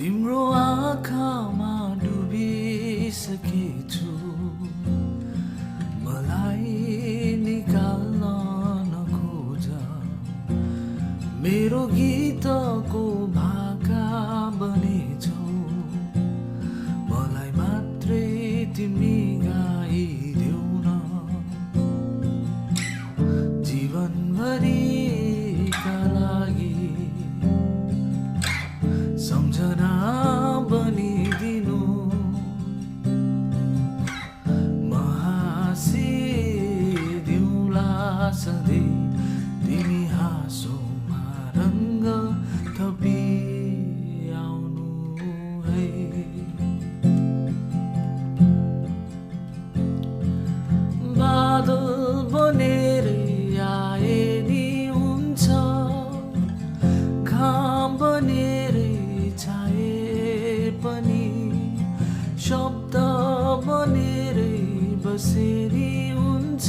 तिम्रो आँखामा डुबिसकेछु मलाई निकाल्न नखोज मेरो गीतको भाका बनेछौ मलाई मात्रै तिमी गाइदेऊ न जीवनभरिका लागि सम्झना बनिदिनु हाँसिदिउँला सधैँ तिमी हाँसोमा रङ्ग थपिआउनु है बादल बनेर आए नि हुन्छ घाम बनेर छाए पनि शब्द बनेर बसेरी हुन्छ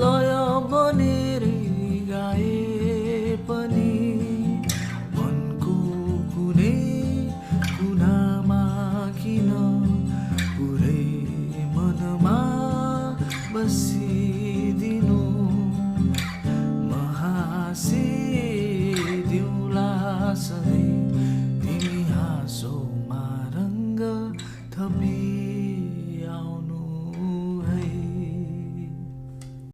लय बनेर गाए पनि मनको कुनै कुनामा किन पुरै मनमा बसिदिनु हाँसिदिउँला सधैँ